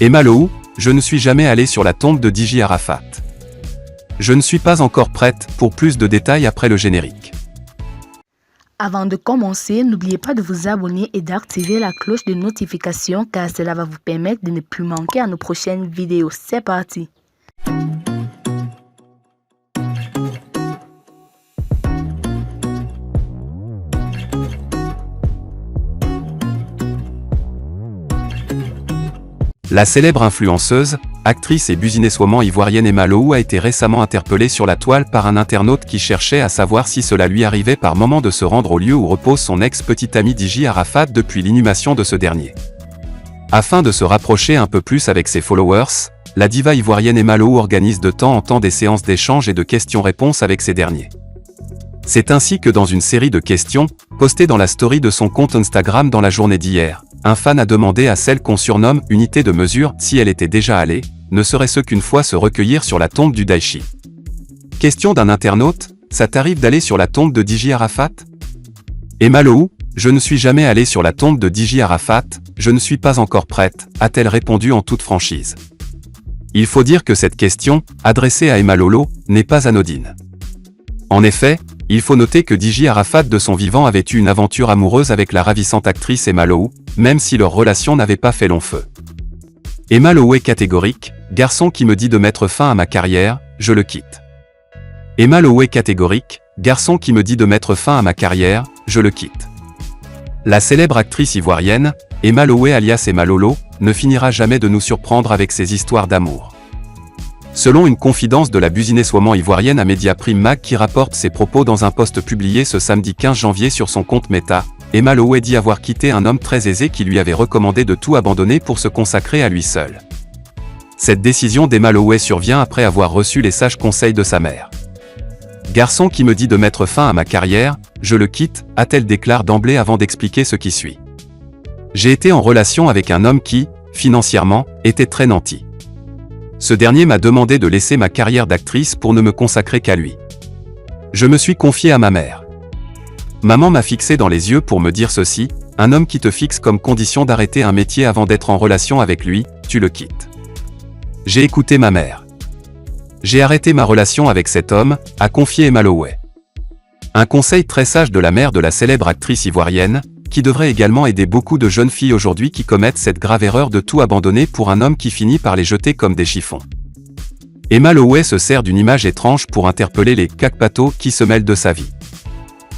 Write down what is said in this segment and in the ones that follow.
Emma Lohou, je ne suis jamais allé sur la tombe de Diji Arafat. Je ne suis pas encore prête pour plus de détails après le générique. Avant de commencer, n'oubliez pas de vous abonner et d'activer la cloche de notification car cela va vous permettre de ne plus manquer à nos prochaines vidéos. C'est parti! La célèbre influenceuse, actrice et businesswoman ivoirienne Emma Lohou a été récemment interpellée sur la toile par un internaute qui cherchait à savoir si cela lui arrivait par moment de se rendre au lieu où repose son ex-petit ami Diji Arafat depuis l'inhumation de ce dernier. Afin de se rapprocher un peu plus avec ses followers, la diva ivoirienne Emma Lohou organise de temps en temps des séances d'échange et de questions-réponses avec ces derniers. C'est ainsi que dans une série de questions, postées dans la story de son compte Instagram dans la journée d'hier, un fan a demandé à celle qu'on surnomme unité de mesure si elle était déjà allée, ne serait-ce qu'une fois se recueillir sur la tombe du Daichi. Question d'un internaute, ça t'arrive d'aller sur la tombe de Diji Arafat? Emma Lohou, je ne suis jamais allée sur la tombe de Diji Arafat, je ne suis pas encore prête, a-t-elle répondu en toute franchise. Il faut dire que cette question, adressée à Emma Lohou, n'est pas anodine. En effet, il faut noter que Diji Arafat de son vivant avait eu une aventure amoureuse avec la ravissante actrice Emma Lohou, même si leur relation n'avait pas fait long feu. Emma Lohou est catégorique, garçon qui me dit de mettre fin à ma carrière, je le quitte. Emma Lohou est catégorique, garçon qui me dit de mettre fin à ma carrière, je le quitte. La célèbre actrice ivoirienne, Emma Lohou alias Emma Lolo, ne finira jamais de nous surprendre avec ses histoires d'amour. Selon une confidence de la businesswoman ivoirienne à Mediaprime Mag qui rapporte ses propos dans un post publié ce samedi 15 janvier sur son compte Meta, Emma Lohou dit avoir quitté un homme très aisé qui lui avait recommandé de tout abandonner pour se consacrer à lui seul. Cette décision d'Emma Lohou survient après avoir reçu les sages conseils de sa mère. Garçon qui me dit de mettre fin à ma carrière, je le quitte, a-t-elle déclaré d'emblée avant d'expliquer ce qui suit. J'ai été en relation avec un homme qui, financièrement, était très nanti. Ce dernier m'a demandé de laisser ma carrière d'actrice pour ne me consacrer qu'à lui. Je me suis confié à ma mère. Maman m'a fixé dans les yeux pour me dire ceci, un homme qui te fixe comme condition d'arrêter un métier avant d'être en relation avec lui, tu le quittes. J'ai écouté ma mère. J'ai arrêté ma relation avec cet homme, a confié Emma Lohou. Un conseil très sage de la mère de la célèbre actrice ivoirienne, qui devrait également aider beaucoup de jeunes filles aujourd'hui qui commettent cette grave erreur de tout abandonner pour un homme qui finit par les jeter comme des chiffons. Emma Lohou se sert d'une image étrange pour interpeller les cacpatos qui se mêlent de sa vie.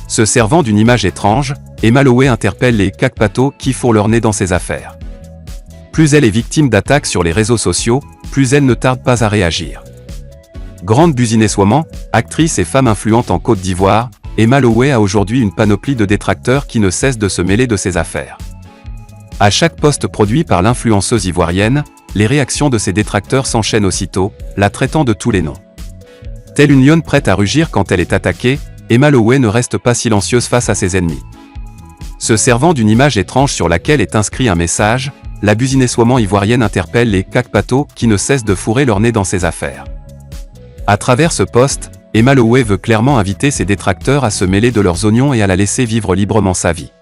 Se servant d'une image étrange, Emma Lohou interpelle les cacpatos qui fourrent leur nez dans ses affaires. Plus elle est victime d'attaques sur les réseaux sociaux, plus elle ne tarde pas à réagir. Grande businesswoman, actrice et femme influente en Côte d'Ivoire, Emma Lohou a aujourd'hui une panoplie de détracteurs qui ne cessent de se mêler de ses affaires. À chaque post produit par l'influenceuse ivoirienne, les réactions de ses détracteurs s'enchaînent aussitôt, la traitant de tous les noms. Telle une lionne prête à rugir quand elle est attaquée, Emma Lohou ne reste pas silencieuse face à ses ennemis. Se servant d'une image étrange sur laquelle est inscrit un message, la businesswoman ivoirienne interpelle les cacpatos qui ne cessent de fourrer leur nez dans ses affaires. À travers ce post, Emma Lohou veut clairement inviter ses détracteurs à se mêler de leurs oignons et à la laisser vivre librement sa vie.